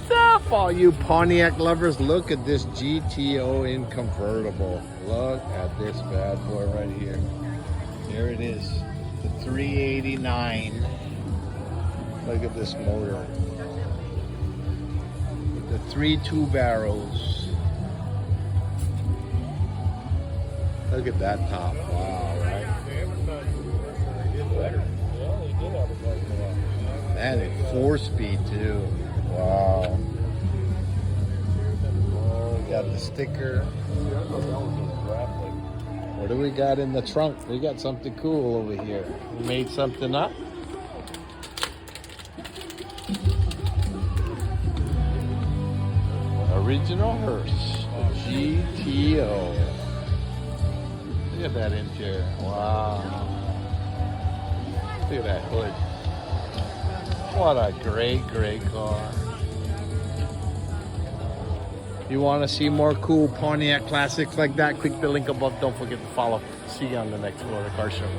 What's up, all you Pontiac lovers? Look at this GTO in convertible. Look at this bad boy right here. Here it is, the 389. Look at this motor. The 3.2 barrels. Look at that top. Wow, right? And it's 4-speed too. Wow. We got the sticker. What do we got in the trunk? We got something cool over here. We made something up. Original hearse, the GTO. Look at that interior. Wow. Look at that hood. What a great, great car. You want to see more cool Pontiac classics like that? Click the link above. Don't forget to follow. See you on the next Florida Car Show.